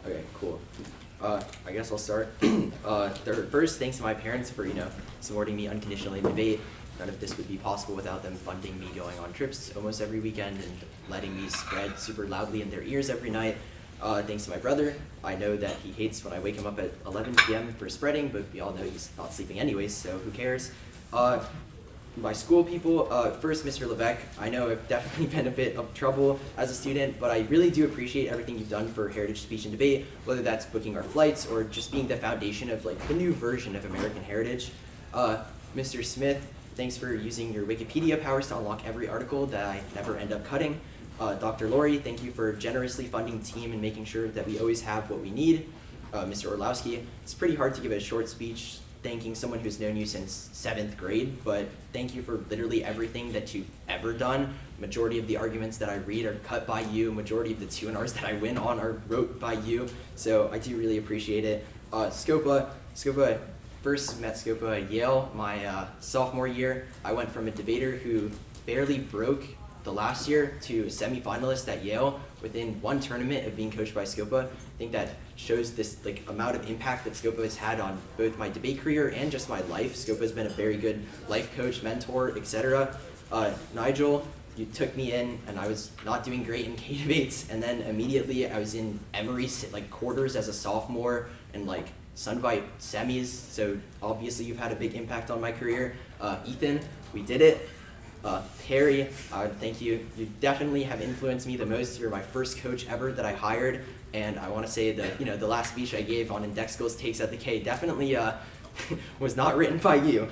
Okay, cool. I guess I'll start. First, thanks to my parents for, supporting me unconditionally in debate. None of this would be possible without them funding me going on trips almost every weekend and letting me spread super loudly in their ears every night. Thanks to my brother. I know that he hates when I wake him up at 11 p.m. for spreading, but we all know he's not sleeping anyways, so who cares? My school people, first, Mr. Levesque, I know I've definitely been a bit of trouble as a student, but I really do appreciate everything you've done for Heritage Speech and Debate, whether that's booking our flights or just being the foundation of the new version of American heritage. Mr. Smith, thanks for using your Wikipedia powers to unlock every article that I never end up cutting. Dr. Lori, thank you for generously funding the team and making sure that we always have what we need. Mr. Orlowski, it's pretty hard to give a short speech thanking someone who's known you since 7th grade, but thank you for literally everything that you've ever done. Majority of the arguments that I read are cut by you. Majority of the 2NRs that I win on are wrote by you, so I do really appreciate it. Scopa, first met Scopa at Yale my sophomore year. I went from a debater who barely broke the last year to a semifinalist at Yale within one tournament of being coached by Scopa. I think that shows this amount of impact that Scopa has had on both my debate career and just my life. Scopa has been a very good life coach, mentor, etc. Nigel, you took me in and I was not doing great in K debates, and then immediately I was in Emory's quarters as a sophomore and Sunvite semis, so obviously you've had a big impact on my career. Ethan, we did it. Perry, thank you. You definitely have influenced me the most. You're my first coach ever that I hired, and I want to say that the last speech I gave on index skills takes at the K definitely was not written by you.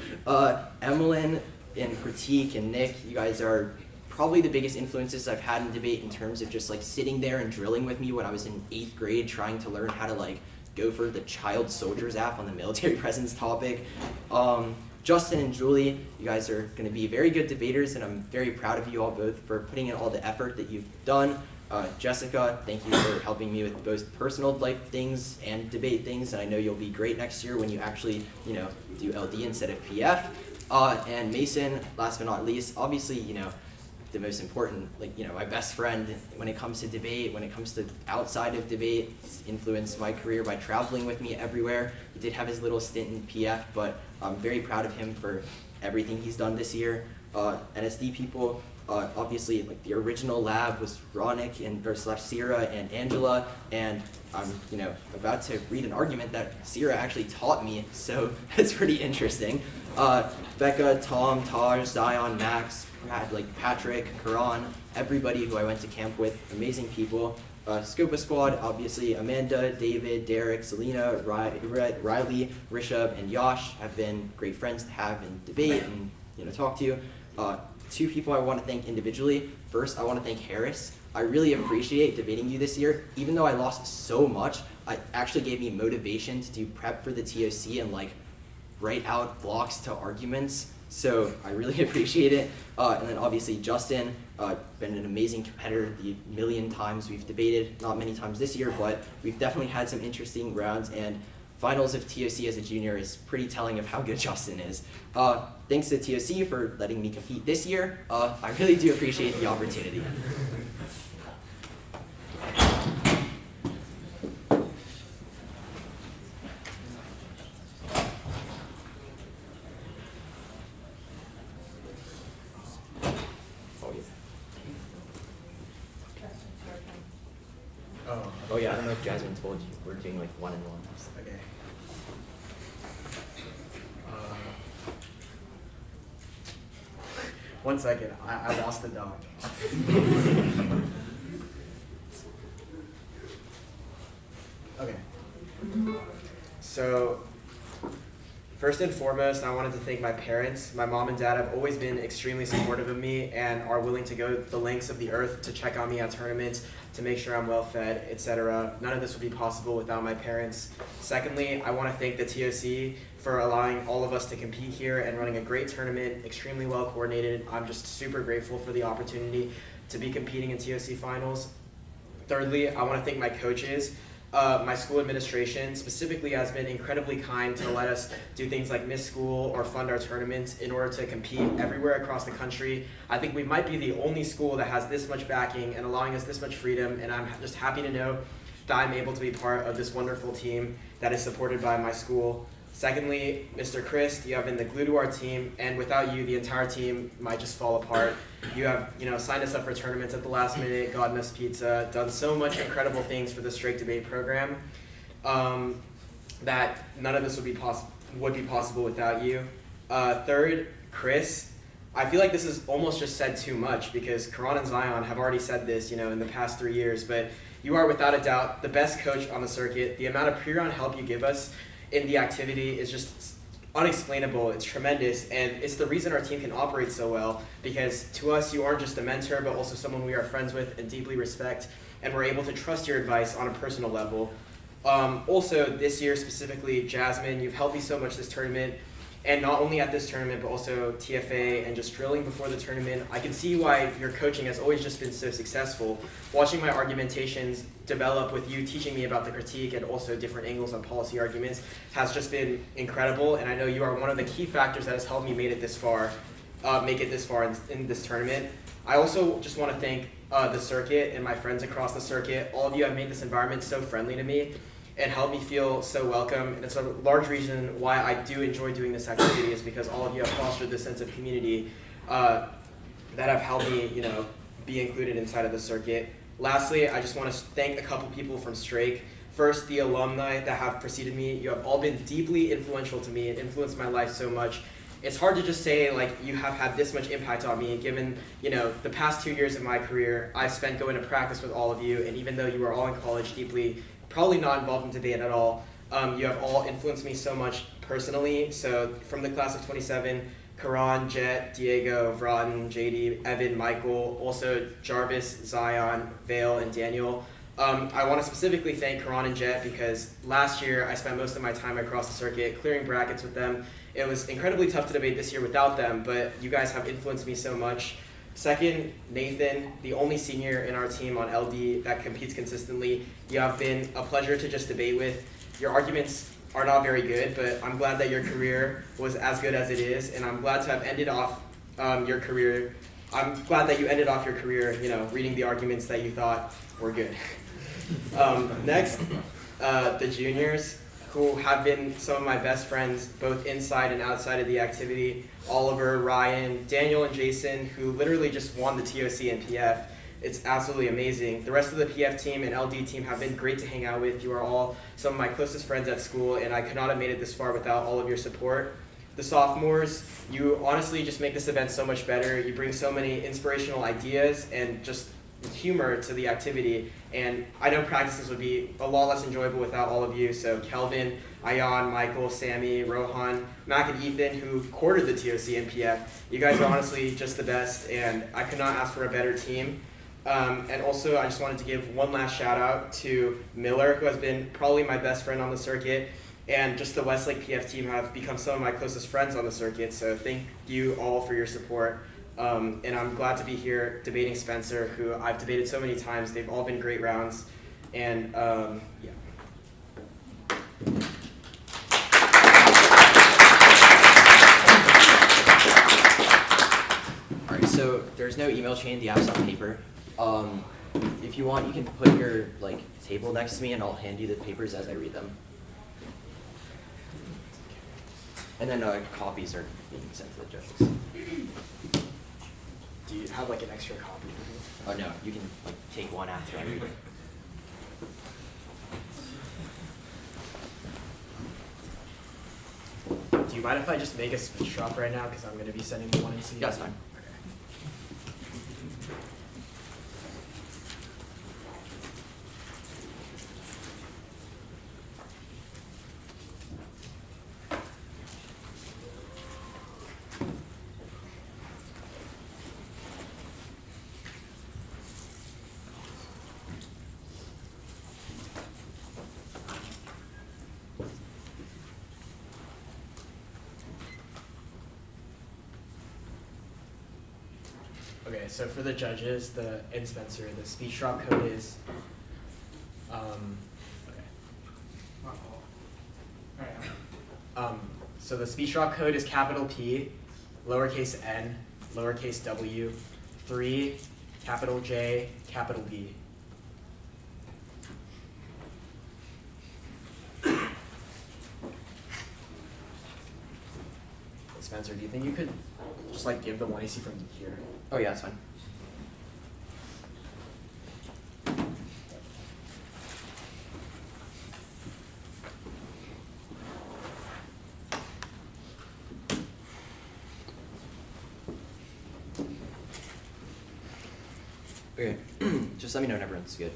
Emmeline and Critique and Nick, you guys are probably the biggest influences I've had in debate in terms of just sitting there and drilling with me when I was in 8th grade, trying to learn how to go for the child soldiers app on the military presence topic. Justin and Julie, you guys are going to be very good debaters, and I'm very proud of you all both for putting in all the effort that you've done. Jessica, thank you for helping me with both personal life things and debate things, and I know you'll be great next year when you actually, do LD instead of PF. And Mason, last but not least, obviously, the most important, my best friend when it comes to debate, when it comes to outside of debate. He's influenced my career by traveling with me everywhere. He did have his little stint in PF, but I'm very proud of him for everything he's done this year. NSD people, obviously, the original lab was Ronick and Sierra and Angela, and I'm, about to read an argument that Sierra actually taught me, so that's pretty interesting. Becca, Tom, Taj, Zion, Max, Patrick, Karan, everybody who I went to camp with, amazing people. Scopa Squad, obviously, Amanda, David, Derek, Selena, Riley, Rishabh, and Yash have been great friends to have in debate and talk to. Two people I want to thank individually. First, I want to thank Harris. I really appreciate debating you this year. Even though I lost so much, it actually gave me motivation to do prep for the TOC and write out blocks to arguments. So I really appreciate it. And then obviously Justin, been an amazing competitor the million times we've debated, not many times this year, but we've definitely had some interesting rounds, and finals of TOC as a junior is pretty telling of how good Justin is. Thanks to TOC for letting me compete this year. I really do appreciate the opportunity. Oh yeah, I don't know if Jasmine told you, we're doing 1-1. Okay. One second, I lost the dog. Okay. So, first and foremost, I wanted to thank my parents. My mom and dad have always been extremely supportive of me and are willing to go the lengths of the earth to check on me at tournaments, to make sure I'm well fed, etc. None of this would be possible without my parents. Secondly, I want to thank the TOC for allowing all of us to compete here and running a great tournament, extremely well coordinated. I'm just super grateful for the opportunity to be competing in TOC finals. Thirdly, I want to thank my coaches. My school administration specifically has been incredibly kind to let us do things like miss school or fund our tournaments in order to compete everywhere across the country. I think we might be the only school that has this much backing and allowing us this much freedom, and I'm just happy to know that I'm able to be part of this wonderful team that is supported by my school. Secondly, Mr. Chris, you have been the glue to our team, and without you, the entire team might just fall apart. You have, signed us up for tournaments at the last minute, gotten us pizza, done so much incredible things for the Strake debate program that none of this would be possible without you. Third, Chris, I feel like this is almost just said too much because Karan and Zion have already said this, in the past 3 years, but you are without a doubt the best coach on the circuit. The amount of pre-round help you give us in the activity is just unexplainable. It's tremendous, and it's the reason our team can operate so well, because to us you aren't just a mentor but also someone we are friends with and deeply respect, and we're able to trust your advice on a personal level. Also this year specifically, Jasmine, you've helped me so much this tournament, and not only at this tournament but also TFA and just drilling before the tournament. I can see why your coaching has always just been so successful. Watching my argumentations develop with you teaching me about the critique and also different angles on policy arguments has just been incredible, and I know you are one of the key factors that has helped me make it this far in this tournament. I also just want to thank the circuit and my friends across the circuit. All of you have made this environment so friendly to me and helped me feel so welcome. And it's a large reason why I do enjoy doing this activity is because all of you have fostered this sense of community that have helped me, be included inside of the circuit. Lastly, I just want to thank a couple people from Strake. First, the alumni that have preceded me. You have all been deeply influential to me and influenced my life so much. It's hard to just say you have had this much impact on me given, the past 2 years of my career I've spent going to practice with all of you, and even though you were all in college deeply, probably not involved in debate at all, you have all influenced me so much personally. So from the class of 27, Karan, Jet, Diego, Vraden, JD, Evan, Michael, also Jarvis, Zion, Vale, and Daniel. I want to specifically thank Karan and Jet because last year I spent most of my time across the circuit clearing brackets with them. It was incredibly tough to debate this year without them, but you guys have influenced me so much. Second, Nathan, the only senior in our team on LD that competes consistently. You have been a pleasure to just debate with. Your arguments are not very good, but I'm glad that your career was as good as it is, and I'm glad to have ended off your career. I'm glad that you ended off your career, reading the arguments that you thought were good. Next, the juniors, who have been some of my best friends, both inside and outside of the activity. Oliver, Ryan, Daniel, and Jason, who literally just won the TOC and PF. It's absolutely amazing. The rest of the PF team and LD team have been great to hang out with. You are all some of my closest friends at school, and I could not have made it this far without all of your support. The sophomores, you honestly just make this event so much better. You bring so many inspirational ideas and just humor to the activity, and I know practices would be a lot less enjoyable without all of you. So Kelvin, Ayan, Michael, Sammy, Rohan, Mac, and Ethan, who quartered the TOC and PF. You guys are honestly just the best, and I could not ask for a better team. And also, I just wanted to give one last shout out to Miller, who has been probably my best friend on the circuit, and just the Westlake PF team have become some of my closest friends on the circuit. So thank you all for your support. And I'm glad to be here debating Spencer, who I've debated so many times. They've all been great rounds, and yeah. All right, so there's no email chain. The app's on paper. If you want, you can put your table next to me, and I'll hand you the papers as I read them. And then copies are being sent to the judges. Do you have an extra copy for me? Oh no, you can take one after I read it. Do you mind if I just make a speech drop right now because I'm going to be sending the one in C? Yeah, that's fine. Okay, so for the judges, and Spencer, the speech drop code is, so the speech drop code is capital P, lowercase n, lowercase w, 3, capital J, capital B. Spencer, do you think you could just like give the 1 AC from here? Oh yeah, that's fine. Okay, just let me know when everyone's good.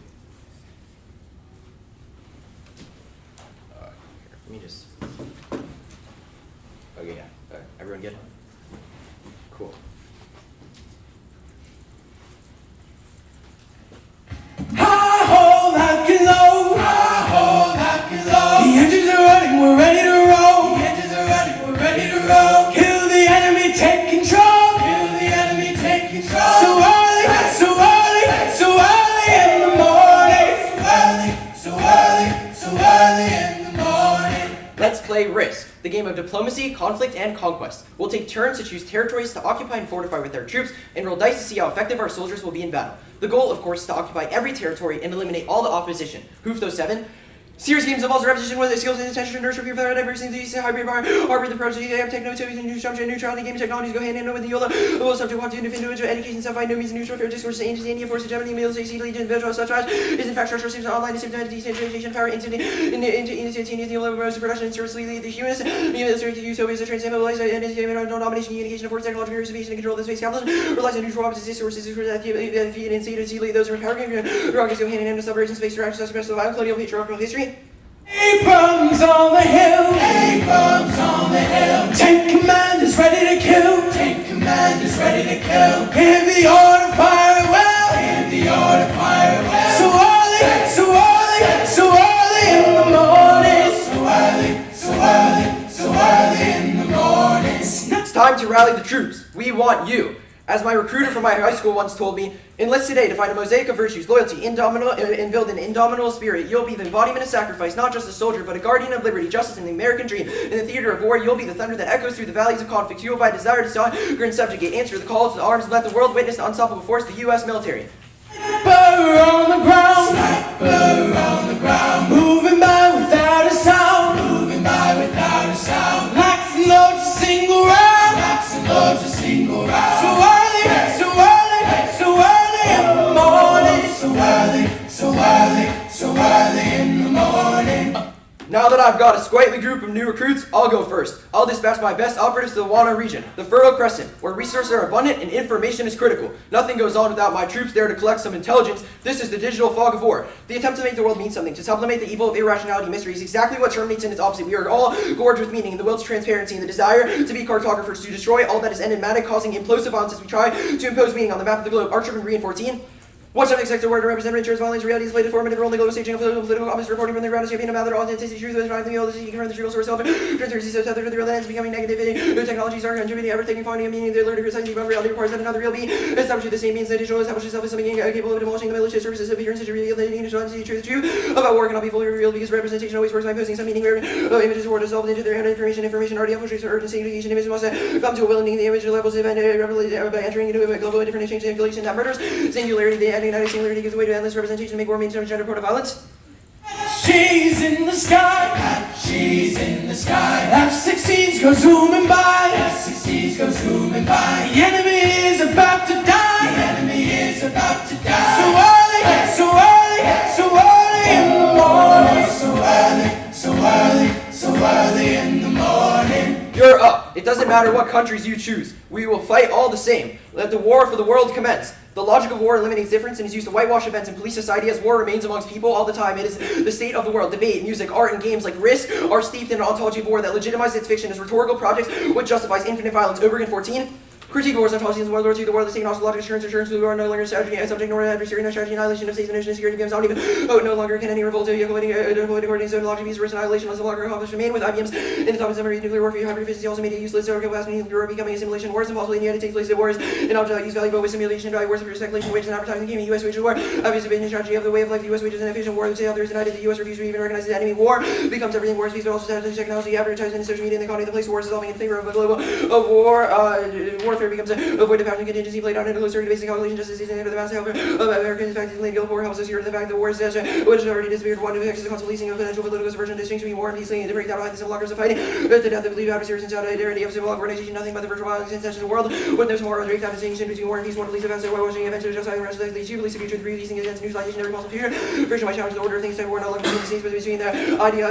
Here, let me just. Okay, yeah. Everyone good? Cool. High ho, lock and low. High ho, lock and low. The engines are running, we're ready to roll. The engines are running, we're ready to roll. Kill the enemy, take control. Kill the enemy, take control. So early, so early, so early in the morning. So early, so early, so early in the morning. Let's play Risk, the game of diplomacy, conflict, and conquest. We'll take turns to choose territories to occupy and fortify with our troops, and roll dice to see how effective our soldiers will be in battle. The goal, of course, is to occupy every territory and eliminate all the opposition. Hoof those 7. Serious games involves repetition with the skills and attention to nurture people that ever seen these hybrid bar, harbor the approach to take notes of new structure, neutrality, game technologies go hand in hand with the YOLO. Will subject want to individual education, self by no means neutral, fair discourse, ancient India, force hegemony, meals, legion, individual, such as is in fact structure, seems online, decentralization, power, instantaneous, the YOLO, production, and service, the humanists, military utopias, the transmobilized, and domination, communication, force, technological participation, and control of the space capitalism, relies on neutral opposites, sources, that feed and see those who are power, rockets go hand in hand with separation, space, direction, such as the violent colonial patriarchal history. Abrams on the hill. Abrams on the hill. Tank commanders ready to kill. Tank commanders ready to kill. Hear the order, fire well. Hear the order, fire well. So early, so early, so early in the morning. So early, so early, so early in the morning. It's time to rally the troops. We want you. As my recruiter from my high school once told me, enlist today to find a mosaic of virtues, loyalty, and build an indomitable spirit. You'll be the embodiment of sacrifice, not just a soldier, but a guardian of liberty, justice, and the American dream. In the theater of war, you'll be the thunder that echoes through the valleys of conflict, fueled by desire to conquer and subjugate. Answer the call to the arms, and let the world witness the unstoppable force of the U.S. military. Sniper on the ground. Sniper on the ground. Moving by without a sound. Moving by without a sound. Locks and loads a single round. Locks and loads a single round. So early, so early, so early in the morning. So early, so early, so early in the morning. Now that I've got a sprightly group of new recruits, I'll go first. I'll dispatch my best operatives to the Wana region, the Fertile Crescent, where resources are abundant and information is critical. Nothing goes on without my troops there to collect some intelligence. This is the digital fog of war. The attempt to make the world mean something, to sublimate the evil of irrationality and mystery is exactly what terminates in its opposite. We are all gorged with meaning, the will to transparency, and the desire to be cartographers, to destroy all that is enigmatic, causing implosive violence as we try to impose meaning on the map of the globe. Our trip in Green 14. What subject sector word to represent insurance violence, reality is played formative role in the global staging of political office, reporting from the ground, shaping about their authenticity, truth, and the real, the confirm the true source of transparency, so tether to the real ends, becoming negativity. New technologies are contributing, ever-taking, finding a meaning, the alert of precisely about reality requires that another real being establish the same means that digital establish itself as something capable of demolishing the military services of appearance to reveal the identity, truth, about war cannot be fully revealed because representation always works by imposing some meaning where images were dissolved into their information already infiltrates urgency, indication, images must come to a willing the image levels of by entering into a global different exchange and affiliation that murders singularity, the ending singularity gives way to endless representation to make war means gender proto violence. She's in the sky. She's in the sky. F-16s go zooming by. F-16s go zooming by. The enemy is about to die. The enemy is about to die. So early, so early, so early in the morning. So early, so early, so early in the morning. You're up. It doesn't matter what countries you choose. We will fight all the same. Let the war for the world commence. The logic of war eliminates difference and is used to whitewash events in police society as war remains amongst people all the time. It is the state of the world. Debate, music, art, and games like Risk are steeped in an ontology of war that legitimizes its fiction as rhetorical projects which justifies infinite violence. Obergen 14. Critique of wars ontologies in World War II. The world is taking off logic, assurance, we are no longer strategy, subject nor adversary, no strategy, annihilation of states, and national security games, not even, no longer can any revolt, according to logic, peace, versus annihilation, unless the longer accomplished remain with IBMs in the top of summary, nuclear warfare, hybrid efficiency also made it useless, so nuclear becoming a simulation, wars impossible, and yet it takes place at wars, and object that use value, but with simulation, value, wars, speculation, wages, and advertising, gaming, U.S. wage war, obviously been strategy of the way of life, U.S. wages, and efficient war, the say others united, the U.S. refused to even recognize the enemy war, becomes everything wars, peace, but also technology, advertising, and social media, and the economy, the place wars is all in favor of a global war fear becomes avoid the fact and contingency played out in a closer to basic calculation just as season into the mass help of American fact and legal war helps us here the fact that war is which has already disappeared. One who affects the constant leasing of potential political subversion distinction between war and peace, leading to breakdown behind the civil lockers of fighting, the death of believed adversaries and solidarity of civil organization, nothing but the virtual violence and tension in the world. When there's more of a breakdown distinction between war and peace, one of the least offensive whitewashing events to justify the rest of the least the future, the releasing against news citation every possible future. Version might challenge the order of things, type war, not between the states, but between the idea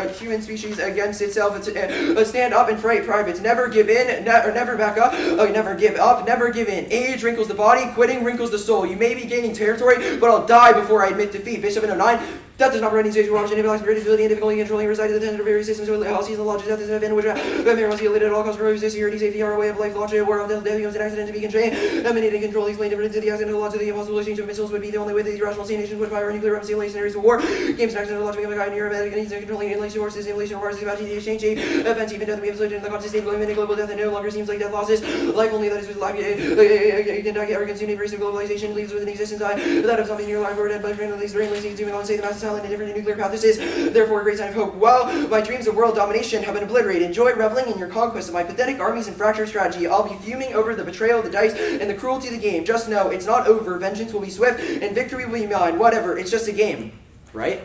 of human species against itself. It's stand up and fight private. Never give in, never back up, never give up, never give in. Age wrinkles the body, quitting wrinkles the soul. You may be gaining territory, but I'll die before I admit defeat. Bishop 709. Death does not prevent any stage option, inability, predictability, and difficulty in controlling reside of the tender various systems with all seasonal lodges, death is an event which must be elated at all costs for security, safety, our way of life, launch, war of death becomes an accident to be constrained, emanating control, explain different to the accident of the laws of the impossible exchange of missiles would be the only way that the irrational nations would fire nuclear weapons, simulation scenarios of war, games and accident of laws become a guide near and controlling inlation forces, simulation of wars, about the exchange, events, even death, we have absolute in the conscious state, global death, and no longer seems like death losses, life only that is with life, can die or consumed, embrace of globalization, leaves with an existence, that of something in your life, or dead, but brainless, zooming on, say the mass is silent and different nuclear path. This is therefore a great sign of hope. Well, my dreams of world domination have been obliterated. Enjoy reveling in your conquest of my pathetic armies and fractured strategy. I'll be fuming over the betrayal of the dice and the cruelty of the game. Just know it's not over. Vengeance will be swift and victory will be mine. Whatever. It's just a game. Right?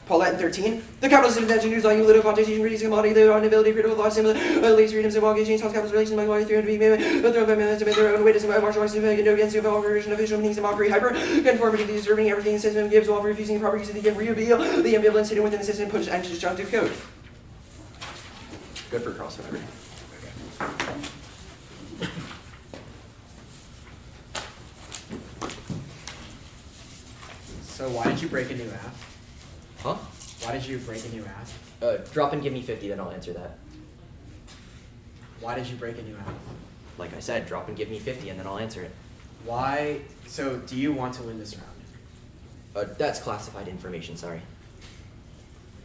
Paulette in 13. The capitalist invention news like little quantity reducing commodity, their own ability, critical thought, similar, least freedoms and walking chains, capitalist relations, like why 300 be made, thrown by men to make their own way to martial arts, and no against the version of visual meanings and mockery, hyper, conformity, deserving everything the system gives while refusing the proper use of the game, reveal the ambivalence hidden within the system, push and destructive code. Good for crossover. So why did you break a new app? Huh? Why did you break a new app? Drop and give me 50, then I'll answer that. Why did you break a new app? Like I said, drop and give me 50, and then I'll answer it. Why? So do you want to win this round? That's classified information, sorry.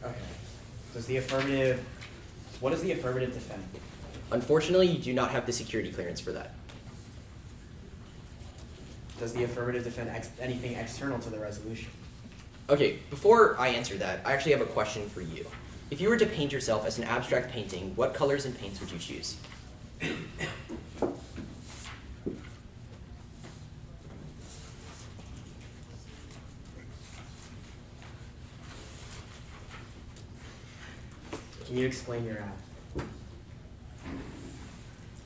Okay. Does the affirmative? What does the affirmative defend? Unfortunately, you do not have the security clearance for that. Does the affirmative defend anything external to the resolution? Okay, before I answer that, I actually have a question for you. If you were to paint yourself as an abstract painting, what colors and paints would you choose? Can you explain your app?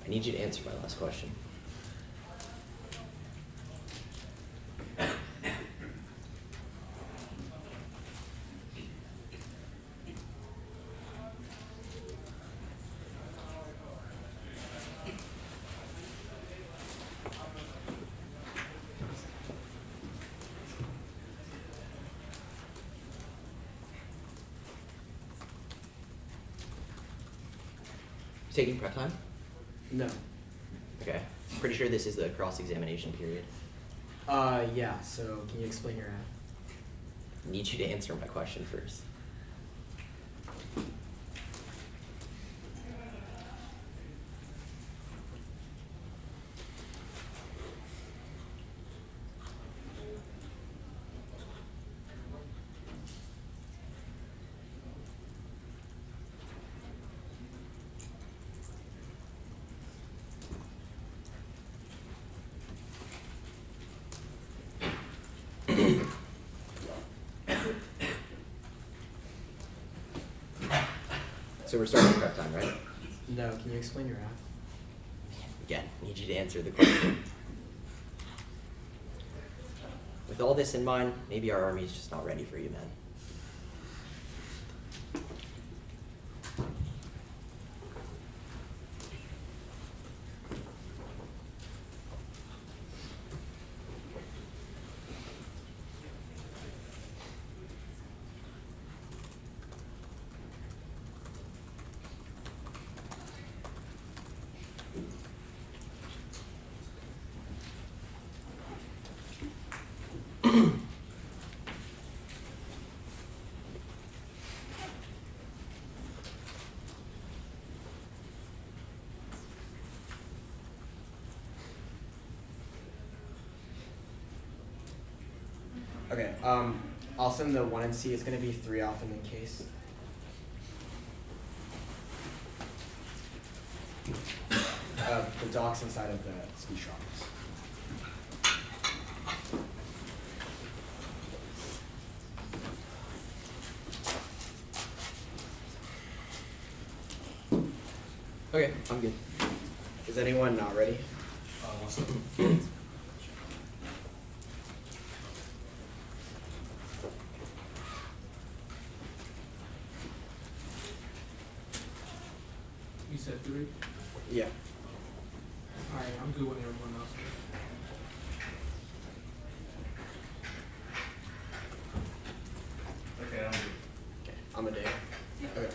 I need you to answer my last question. Taking prep time? No. Okay. Pretty sure this is the cross-examination period. Yeah, so can you explain your app? I need you to answer my question first. So we're starting prep time, right? No, can you explain your app? Again, I need you to answer the question. With all this in mind, maybe our army is just not ready for you, man. Okay, I'll send the 1 and C. It's going to be 3 off in the case. the docks inside of the speech shops. Okay, I'm good. Is anyone not ready? One second. You said 3? Yeah. Alright, I'm good with everyone else. Okay, I'm good. Amadea. Okay.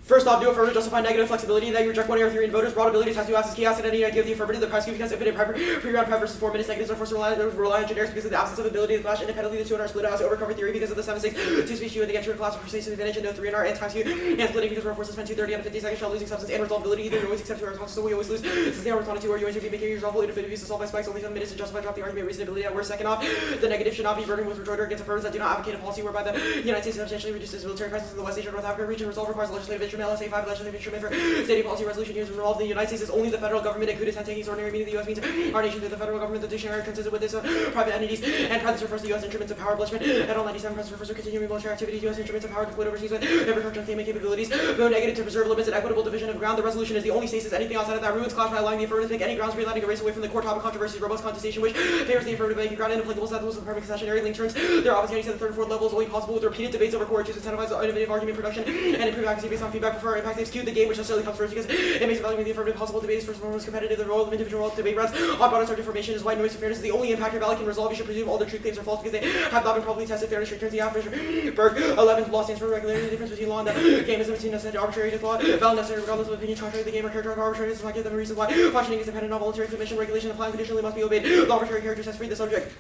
First off, do affirmative justify negative flexibility that you reject one of your theory and voters. Broad ability test to ask chaos and any idea of the affirmative. The price because infinite pre-round prep versus 4 minutes negatives are forced to rely on generics because of the absence of ability to flash independently. The 2 and R split out to overcover theory because of the 7-6 2 speech you and the get your class with persuasive advantage and no 3 and R and times you and splitting because we're forced to spend 230 on a 50 second shot losing substance and resolvability. Either you always accept 2 responses, so we always lose. Since they are responding to or you interview making your resolvable if it abuse to solve by spikes only 7 minutes to justify drop the argument reasonability at worst. Second off, the negative should not be burdened with rejoinder against affirmatives that do not advocate a policy whereby the United States substantially reduces military presence in the West Asia and North Africa region. Resolve requires legislative instrument LSA 5 legislative instrument for stating policy resolution used to resolve the United States is only the federal government and coup taking its ordinary meaning. The U.S. means our nation through the federal government. The dictionary consistent with this private entities and presence refers to U.S. instruments of power establishment. At all 97 presence refers to continuing military activities. U.S. instruments of power deployed overseas with infrastructure and attainment capabilities. No negative to preserve limits and equitable division of ground. The resolution is the only stasis anything outside of that ruins class by allowing the affirmative to make any grounds realigning a race away from the core topic controversies. Robust contestation which favors the affirmative making ground inapplicable settles with permanent concessionary link turns. Their opportunities at the 3rd and 4th level is only possible with repeated debates over core issues, incentivize innovative argument production, and improve accuracy based on feedback for impact. They've skewed the game, which necessarily comes first because it makes evaluating the affirmative possible. Debate is first and foremost competitive. The role of individual debate runs on broader subject formation is white noise. Fairness is the only impact your ballot can resolve. You should presume all the truth claims are false because they have not been properly tested. Fairness returns the average. Berg 11 law stands for regularity. The difference between law and the game is between necessary arbitrary to law. Valid necessary regardless of opinion. Contrary to the game or character of arbitrary does not give them a reason why functioning is dependent on voluntary submission. Regulation applying conditionally must be obeyed. The arbitrary character has freed the subject.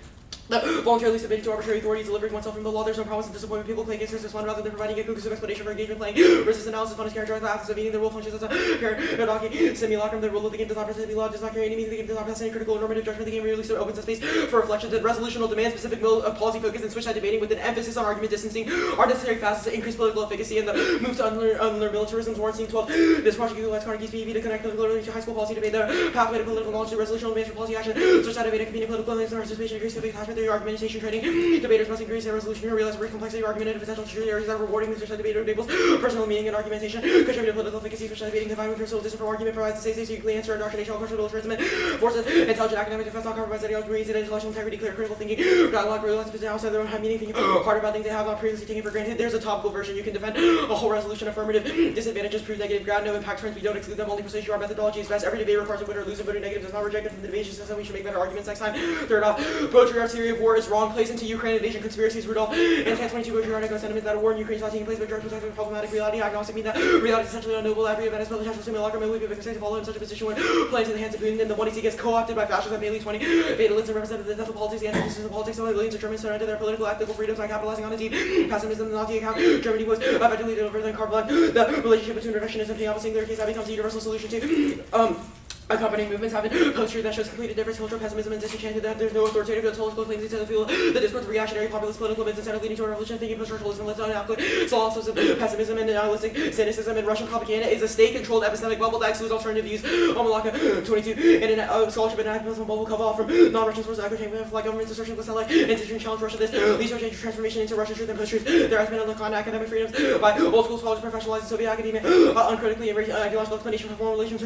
Voluntarily submitting to arbitrary authorities, delivering oneself from the law. There's no promise of disappointment. People play against this one rather than providing a conclusive explanation for engagement playing. Resist analysis fun is characterized by absence of meaning. The rule functions as a paradoxic simulacrum. The rule of the game does not present the law, does not carry any meaning. The game does not present any critical or normative judgment. The game merely opens a space for reflections and resolution will demand specific policy focus and switch side debating with an emphasis on argument distancing are necessary facets to increase political efficacy and the move to unlearn militarism. Warren scene 12. This project utilizes Carnegie's PEV to connect political learning to high school policy debate. The pathway to political knowledge, the resolution demands for policy action. Switch side debating, competing political aims and participation, increase civic attachment theory, argumentation training. Debaters must increase their resolution and realize the complexity of argument and potential areas that are rewarding. Switch side debater enables personal meaning and argumentation. Contribute to political efficacy. Switch side debating confined with personal distance from argument provides the safe uniquely answer indoctrination, cultural illustratism, forces intelligent academic defense, not compromise ideology, reason, intellectual integrity, clear critical thinking, dialogue, realize position outside their own meaning, thinking hard about things they have not previously taken for granted. There's a topical version you can defend a whole resolution. Affirmative disadvantages prove negative ground, no impact turns. We don't exclude them. Only persuasion our methodology is best. Every debate requires a winner or loser. Voting negative does not reject it from the debate. Just says we should make better arguments next time. Third off, Baudrillard theory of war is wrong. Plays into Ukraine invasion conspiracies. Rudolph and 1022 Baudrillard echo sentiment that a war in Ukraine is not taking place, but direct protective of problematic reality. Agnostic mean that reality is essentially unknowable. Every event is potential simulacrum, and we have to follow in such a position when playing in the hands of Putin and the 180 gets co-opted by fascism. Bailey 20 fatalism represented the death of politics, the antithesis of politics. So millions of Germans surrendered their political ethical freedoms by capitalizing on a deep pessimism. The Nazi account Germany was effectively delivered than carbon. The relationship between reductionism and the opposite singular case that becomes a universal solution to accompanying movements have been post-truth that shows complete indifference, cultural pessimism, and disenchanted that there's no authoritative political claims to fuel the discourse of reactionary populist political movements instead of leading to a revolution. Thinking post-structuralism lives on output. So also some pessimism and nihilistic cynicism and Russian propaganda is a state-controlled epistemic bubble that excludes alternative views. Omalaka 22 and an scholarship and activism bubble cover off from non-Russian sources. Echo chamber like government's assertion was like institution challenge Russia. This leads to a change transformation into Russian truth and post-truth. There has been a look on academic freedoms by old school scholars professionalizing Soviet academia uncritically and ideological explanation for foreign relations,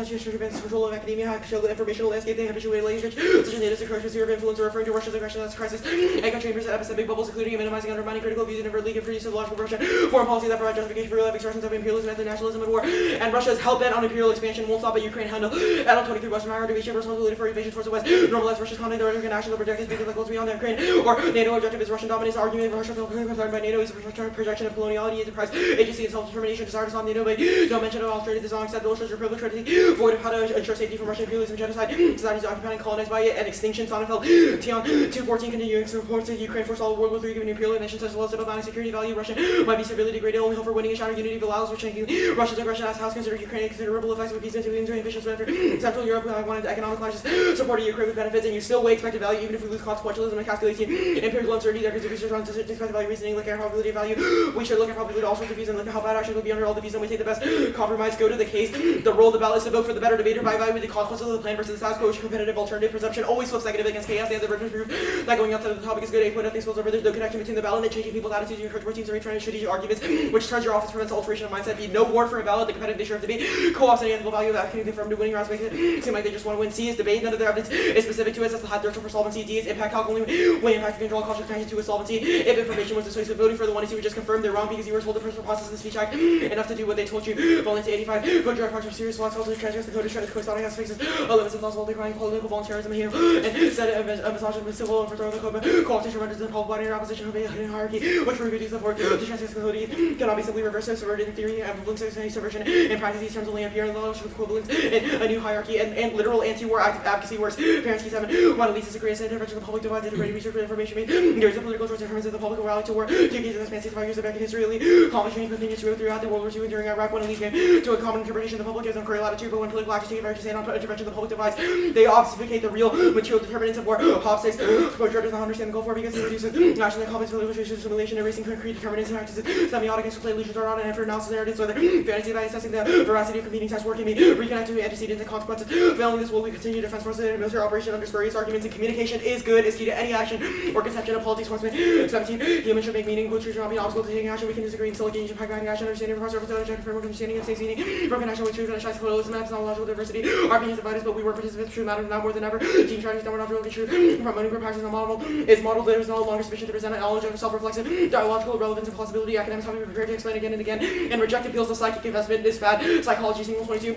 control of academia, show the information landscape they habituated language, such as native security sphere of influence, referring to Russia's aggression as a crisis, echo chambers and epistemic bubbles, including and minimizing undermining critical views and overtly producing logical Russia, foreign policy that provide justification for real life expressions of imperialism, ethno-nationalism, and war, and Russia's hell-bent on imperial expansion won't stop at Ukraine handle. Adult 23 Western Higher Division responsibility for invasion towards the West, normalize Russia's conduct, the American actions of projected because that goes beyond the Ukraine, or NATO objective is Russian dominance, argument Russia concerned by NATO is a projection of coloniality, enterprise, agency, and self-determination, desire to stop NATO, but no mention of alternative design, except illustrates your privilege, void of how to ensure safety safety from Russian imperialism, genocide, societies occupied and colonized by it, and extinction. Sonnenfeld, Tion, 214 continuing reports that Ukraine foresaw World War III given imperial nations such as well as about security value. Russia might be severely degraded. Only hope for winning a shattered unity of allows for changing Russia's aggression as House considered Ukraine considerable effects of peace and ambitions for Central Europe. I wanted economic crisis, supported Ukraine with benefits, and you still weigh expected value even if we lose consequentialism and cascalating imperial uncertainty. There is a research on expected value reasoning, look at probability of value. We should look at probability of all sorts of views and look at how bad actions will be under all the views, and we take the best compromise. Go to the case. The role of the ballot is to vote for the better debater by evaluating the consequences of the plan versus the status quo, which competitive alternative presumption always flips negative against chaos. They have the version of proof that going outside of the topic is good. 8 point nothing spills over. There's no connection between the ballot and changing people's attitudes. You encourage more teams to retrain strategic arguments, which turns your office prevents alteration of mindset. Be no board for a ballot. The competitive nature of debate co-ops any ethical value of advocating for winning rounds makes it seem like they just want to win. C is debate. None of their evidence is specific to it. That's the high threshold for solvency. D is impact calc. Only way impact control culture connection to a solvency. If information was dissuasive, voting for the 1 would just confirm they're wrong because you were told the personal process of the speech act enough to do what they told you. Volunteer 85. Code drug function serious loss also transgress the code is trying to co-sign against faces. Limits of plausible declining political volunteerism here and set a misogynist with civil overthrow the code. Co-optation renders the public body in opposition to a hierarchy, which reproduces the forward. The transgress code cannot be simply reversed, subverted in theory, ambivalence, subversion. In practice, these terms only appear in the knowledge of equivalence in a new hierarchy and literal anti-war advocacy works. Parents key 7. One leads to greatest intervention of the public divides into greater research and information made. There is a political source determines that the public will rally to war. 2 cases of span 65 years of back in history. Common training continues throughout the World War II and during Iraq. When it leads to a common interpretation, the public gives them correct latitude, but when political actors take advantage of intervention, the public divides. They obfuscate the real material determinants of war. Hobbes says, Baudrillard does not understand the goal for because he reduces national and complex illustration, simulation, erasing concrete determinants and practices. Semiotic and display illusions are on and for analysis narratives, whether fantasy by assessing the veracity of competing tests work can be reconnected to antecedents and consequences. Failing this will we continue defense forces and military operation under spurious arguments, and communication is good, is key to any action or conception of politics. 17. Humans should make meaning, truth should not be an obstacle to taking action. We can disagree and still engage in pragmatic action, understanding across our objective framework, understanding of safe meaning, from connection with truth and a pluralism and epistemological diversity. Our opinions divide us, but we were participants. Truth matters now more than ever. Team strategies that were not really true. Promoting group actions and model is modeled that is no longer sufficient to present a knowledge of self-reflexive, dialogical relevance and plausibility. Academics have to be prepared to explain again and again and reject appeals to psychic investment. This fad. Psychology, single 22.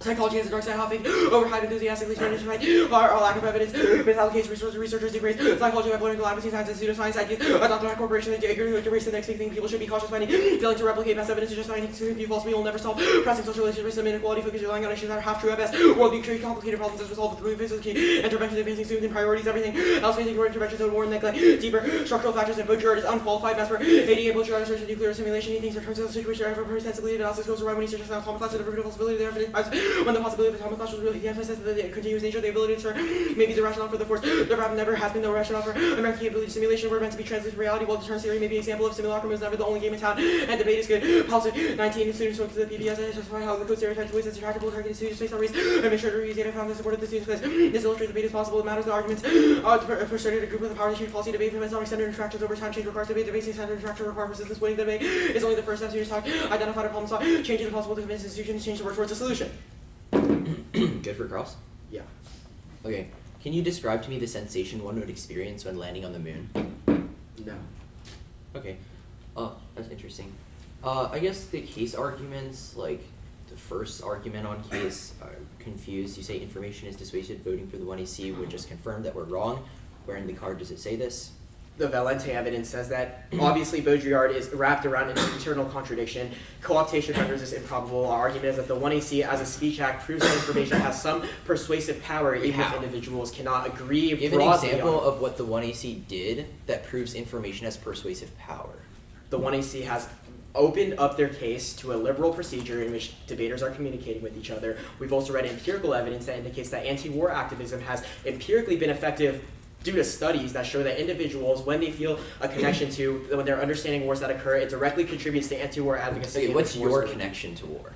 Psychology has a dark side, how fake, overhyped, enthusiastically justified, our lack of evidence, misallocates researchers degrades, psychology by political advocacy, science and pseudoscience ideas, adopted by corporations, they agree with the race the next big thing. People should be cautious finding, failing to replicate best evidence, just finding to view false, we will never solve, pressing social relations, racism, inequality, focus relying on issues that are half true at best, worldview, create complicated problems as resolved with physical interventions, advancing students and priorities, everything else facing more interventions and war and neglect, deeper structural factors, and Baudrillard is unqualified best for ADA Baudrillard research and nuclear simulation. He thinks in terms of the situation ever pretensively analysis goes around when he searches out atomic class and the possibility there when the possibility of atomic class was really emphasized the continuous nature of the ability to turn maybe the rationale for the force. There never has been no rationale for American capability simulation. We're meant to be translated to reality, while deterrence theory may be an example of simulacrum is never the only game in town, and debate is good. Policy 19 students went to the PBS and justify how the code stereotypes ways that's attractive targeted students based on race and make sure to reuse data found that supported the students' class. This illustrates debate is possible. It matters the arguments for starting a group with the power to change policy debate prevents non-extended interactions over time. Change requires debate. Debating standard interaction requires persistence. Winning the debate is only the first step. Students talk, identify the problem solve, changing the possible to convince institutions, change the word towards a solution. Good for cross? Yeah. Okay. Can you describe to me the sensation one would experience when landing on the moon? No. Okay. That's interesting. I guess the case arguments, like the first argument on case, are confused. You say information is dissuasive, voting for the 1AC would just confirm that we're wrong. Where in the card does it say this? The Valente evidence says that. Obviously, Baudrillard is wrapped around an internal contradiction. Co-optation renders this improbable. Our argument is that the 1AC as a speech act proves that information has some persuasive power, even if individuals cannot agree Give an example of what the 1AC did that proves information has persuasive power. The 1AC has opened up their case to a liberal procedure in which debaters are communicating with each other. We've also read empirical evidence that indicates that anti-war activism has empirically been effective due to studies that show that individuals, when they feel a connection to, when they're understanding wars that occur, it directly contributes to anti-war advocacy. Okay, what's your connection to war?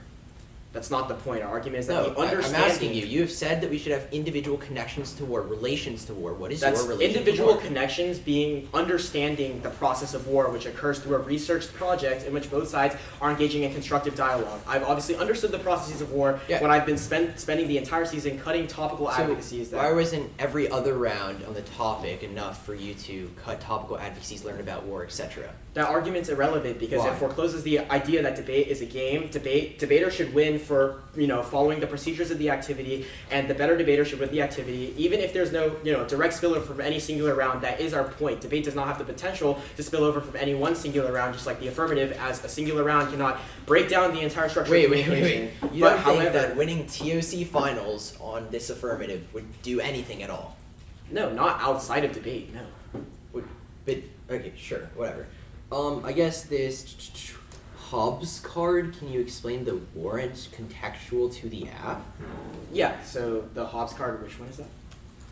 That's not the point. Our argument is that the understanding... I'm asking you. You have said that we should have individual connections to war, relations to war. What is your relation to war? That's individual connections being understanding the process of war, which occurs through a research project in which both sides are engaging in constructive dialogue. I've obviously understood the processes of war when I've been spending the entire season cutting topical advocacies. Why wasn't every other round on the topic enough for you to cut topical advocacies, learn about war, etc.? That argument's irrelevant because it forecloses the idea that debate is a game. Debaters should win for, following the procedures of the activity, and the better debater should win the activity, even if there's no, direct spillover from any singular round. That is our point. Debate does not have the potential to spill over from any one singular round, just like the affirmative, as a singular round cannot break down the entire structure of communication. You don't think that winning TOC finals on this affirmative would do anything at all? No, not outside of debate, no. But, okay, sure, whatever. I guess this Hobbs card, can you explain the warrant contextual to the app? Yeah, so the Hobbs card, which one is that?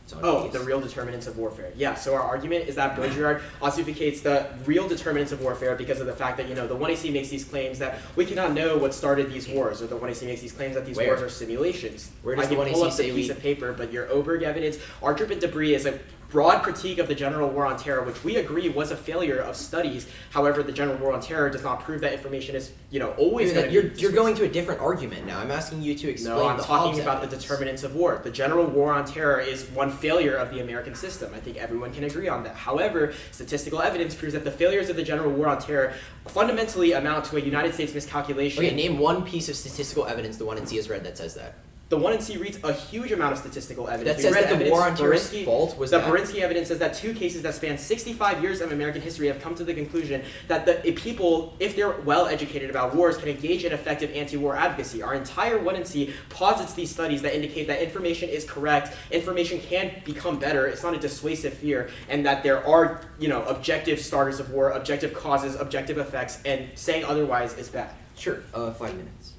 It's on Oh, these. the real determinants of warfare. Yeah, so our argument is that Baudrillard ossificates the real determinants of warfare because of the fact that, the 1AC makes these claims that we cannot know what started these wars, or the 1AC makes these claims that these Where? wars are simulations. Where does I can the pull 1AC up the say piece of paper, but your Oberg evidence, our dripping debris is a broad critique of the General War on Terror, which we agree was a failure of studies. However, the General War on Terror does not prove that information is, always going to be... You're going to a different argument now. I'm asking you to explain No, I'm the talking Hobbs about the evidence. determinants of war. The General War on Terror is one failure of the American system. I think everyone can agree on that. However, statistical evidence proves that the failures of the General War on Terror fundamentally amount to a United States miscalculation. Okay, name one piece of statistical evidence the 1NC has read that says that. The 1NC reads a huge amount of statistical evidence. That says that the war on terror is fault? Was the that? Borinsky evidence says that 2 cases that span 65 years of American history have come to the conclusion that the people, if they're well educated about wars, can engage in effective anti-war advocacy. Our entire 1NC posits these studies that indicate that information is correct, information can become better, it's not a dissuasive fear, and that there are, objective starters of war, objective causes, objective effects, and saying otherwise is bad. Sure, 5 minutes.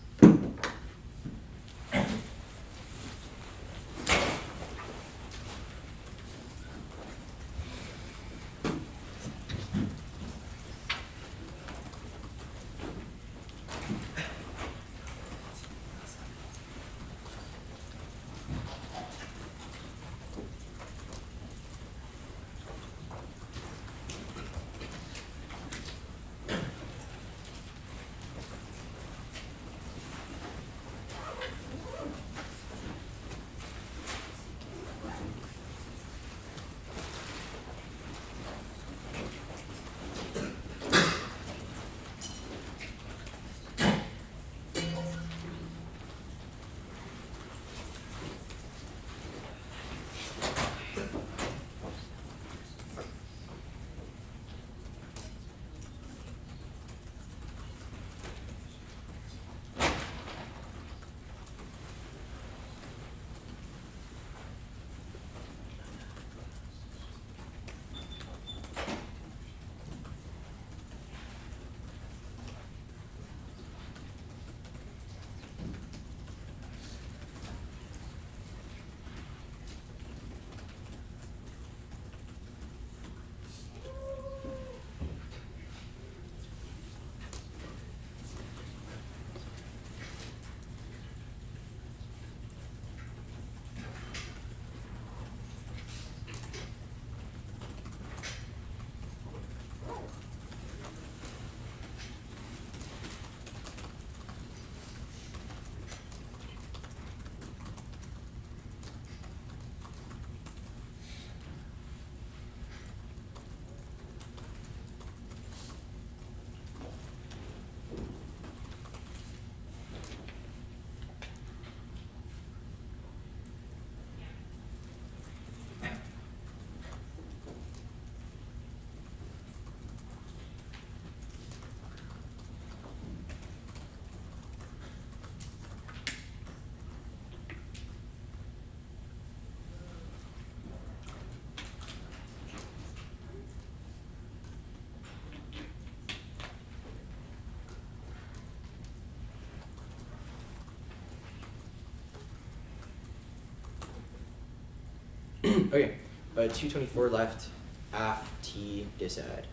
Okay, 224 left, af, t, disad.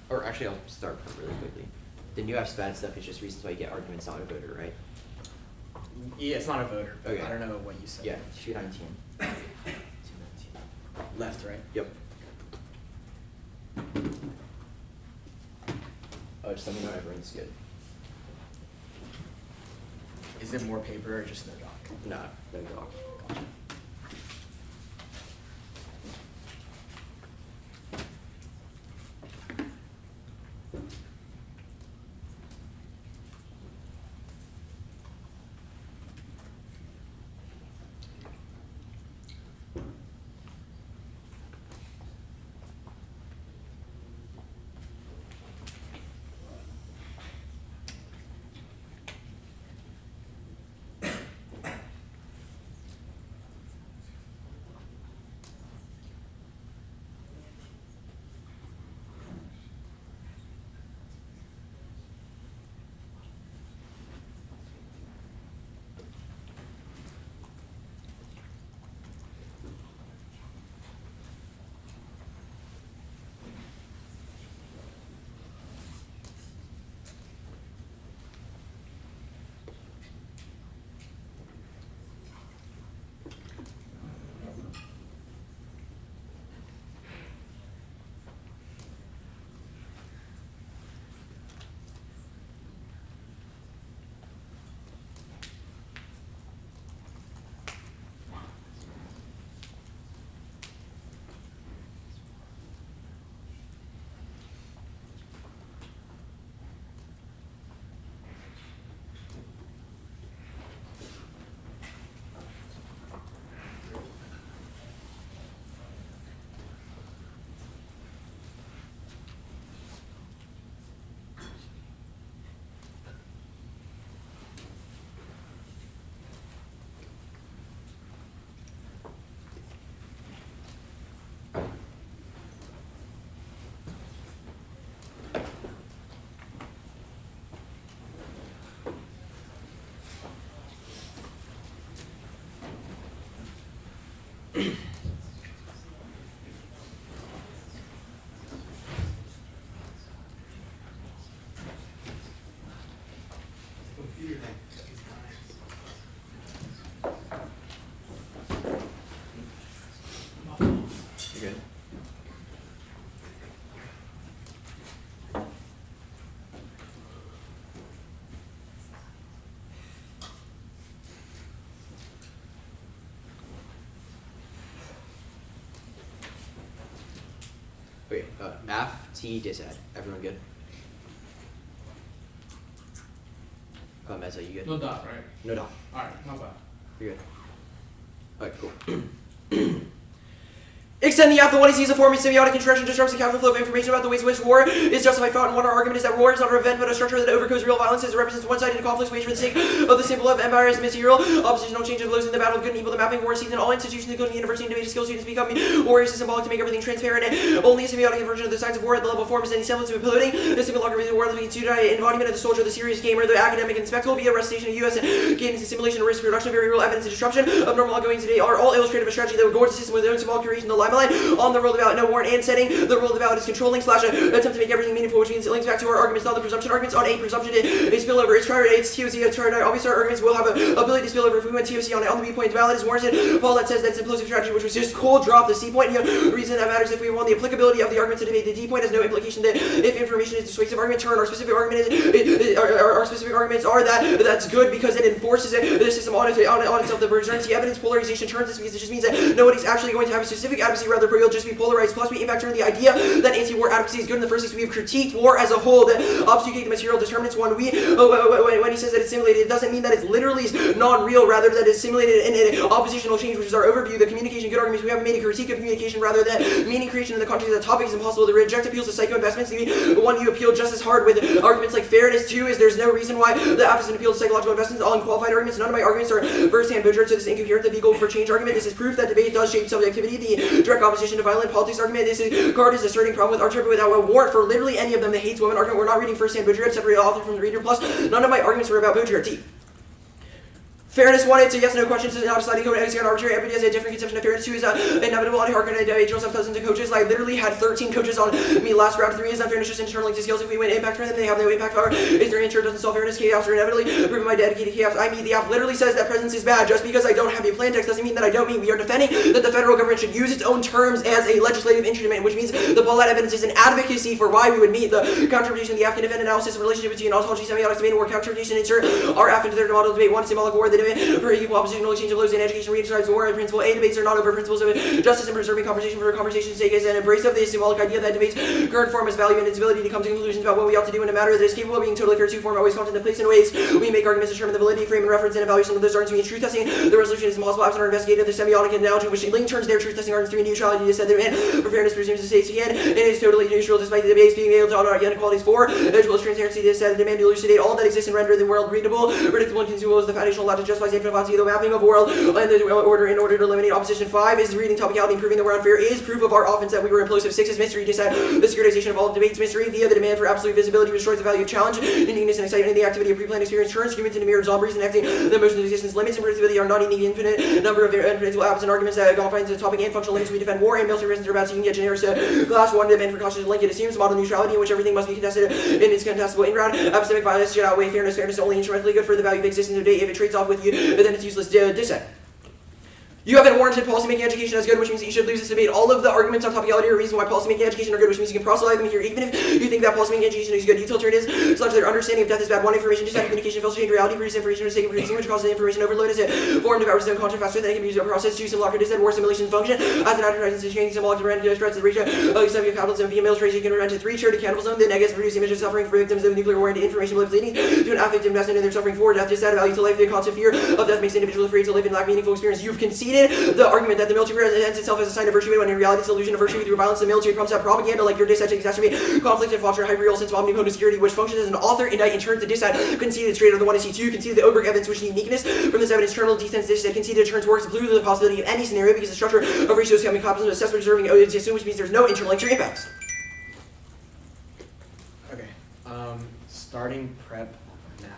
Or actually, I'll start really quickly. The new af's bad stuff is just reasons why you get arguments not a voter, right? Yeah, it's not a voter. Okay. I don't know what you said. Yeah, 219. 219. Left, right? Yep. Oh, just let me know everyone's good. Is it more paper or just no doc? Nah, no doc. Great. Aff, T, disad. Everyone good? Meza, you good? No dot, right? No dot. Alright, not bad. You're good. Alright, cool. Extend the after one sees a form in semiotic construction disrupts the capital flow of information about the ways in which war is justified. Found in one, our argument is that war is not an event but a structure that overcomes real violence as it represents one-sided conflicts waged for the sake of the symbol of empire as material. Oppositional change of blows in the battle of good and evil. The mapping war seen in all institutions including university and debate skills students become warriors is symbolic to make everything transparent. Only a semiotic inversion of the signs of war at the level of form is any semblance of imploding. The symbol locker is the war living to embodiment of the soldier, the serious gamer, the academic and spectacle, be a recitation of U.S. cadence and simulation, risk production, very real evidence and disruption of normal ongoing today are all illustrative of a strategy that would gorge the system with their own symbolic creation, the limelight on the role of the ballot, no warrant and setting. The role of the ballot is controlling / attempt to make everything meaningful, which means it links back to our arguments, not the presumption arguments on a presumption a spillover. It's tried, it's TOC, it's tried. Obviously, our arguments will have a ability to spill over if we went TOC on the B point. Ballot is warranted. Paul that says that it's implosive strategy, which was just cold drop the C point. Reason that matters if we want the applicability of the argument to debate. The D point has no implication that if information is dissuasive argument turn. Our specific argument is our specific arguments are that that's good because it enforces the system on itself. The urgency evidence polarization turns this because it just means that nobody's actually going to have a specific advocacy, rather we'll just be polarized. Plus we impact turn the idea that anti-war advocacy is good in the first place. We have critiqued war as a whole that obfuscate the material determinants. When he says that it's simulated, it doesn't mean that it's literally non-real, rather that it's simulated in an oppositional change, which is our overview. The communication good arguments, we haven't made a critique of communication, rather that meaning creation in the context of the topic is impossible. The reject appeals to psycho-investments. The one you appeal just as hard with arguments like fairness. Two is there's no reason why the app doesn't appeal to psychological investments. All unqualified arguments. None of my arguments are first-hand Baudrillard to this incoherent the vehicle for change argument. This is proof that debate does shape subjectivity. The direct opposition to violent politics argument. This card is asserting problem with archetype without a warrant for literally any of them. The hates women argument. We're not reading first-hand Baudrillard, separate author from the reader. Plus, none of my arguments were about Baudrillard. T. Fairness 1, it's a yes/no question. It's not a sliding code. Executive arbitrary. Everybody has a different conception of fairness. 2 is inevitable. Anti-harken individuals have dozens of coaches. I literally had 13 coaches on me last round. 3 is unfairness, just internal to skills. If we win impact for them, they have no impact power. Is there nature doesn't solve fairness? Chaos are inevitably proven my dedicated chaos. I mean, the app literally says that presence is bad. Just because I don't have a plain text doesn't mean that I don't mean we are defending that the federal government should use its own terms as a legislative instrument, which means the Paulette evidence is an advocacy for why we would meet the counterpretation of the Afghan event analysis of relationship between ontology, semiotics, debate, or counterpretation. Insert our after their model debate. 1 symbolic war, the debate for equal oppositional exchange of loads in education redescribes war and principle. A, debates are not over principles of justice and preserving conversation for conversation's sake is an embrace of the symbolic idea that debates current form has value and its ability to come to conclusions about what we ought to do in a matter that is capable of being totally fair to form always content in place and ways we make arguments determine the validity, frame, and reference and evaluation of those arguments means truth testing. The resolution is impossible absent our investigative the semiotic analogy which link turns their truth testing arguments to neutrality to said their for fairness presumes the states again and is totally neutral despite the debates being able to honor inequalities. 4 as well as transparency to said the demand to elucidate all that exists and render the world readable, predictable, and consumable is the foundational law to justify the infinity the mapping of world and the order in order to eliminate opposition. 5 is reading topicality and proving that we're unfair is proof of our offense that we were implosive. 6 is mystery, decide the securitization of all debates. Mystery via the demand for absolute visibility destroys the value of challenge, uniqueness and excitement in the activity of pre-planned experience turns humans into mere zombies and acting the emotions of existence. Limits and predictability are not in the infinite number of unpredictable apps and arguments that confines the topic and functional limits. We defend war and military resistance are about seeking yet generous class 1 demand for cautious link. It assumes model neutrality in which everything must be contested in its contestable in-ground. Epistemic violence should outweigh fairness. Fairness is only instrumentally good for the value of existence of debate. If it trades off with you, then it's useless dissent. You haven't warranted policymaking education as good, which means that you should lose this debate. All of the arguments on topicality are reason why policymaking education are good, which means you can proselyte them here, even if you think that policymaking education is good. Utilitarianism such their understanding of death is bad. 1 information, just communication fails to change reality, produces information for the sake of producing, which causes information overload as it formed devours its own content faster than it can be used to process. 2 symbolic is that war simulation function as an advertising to change symbolic to render threats to the ratio of the capitalism via militarization can revenge 3 shared cannibalism. The negatives produce images of suffering for victims of nuclear war and information lives leading to an affective investment in their suffering for death. Just add value to life. The constant fear of death makes individuals afraid to live and lack meaningful experience. You've conceded the argument that the military presents itself as a sign of virtue when in reality it's an illusion of virtue through violence. The military pumps out propaganda like your dissent to exacerbate conflict and foster a hyper-real sense of omnipotent security, which functions as an author indict in turn the dissent conceded straight of the 1 to C2, conceded the Oberg evidence which the uniqueness from this evidence terminal dissent dissent conceded turns works blue to the possibility of any scenario because the structure of ratios can be competent assessed preserving odes assume, which means there's no internal lecture impacts. Okay. Starting prep now.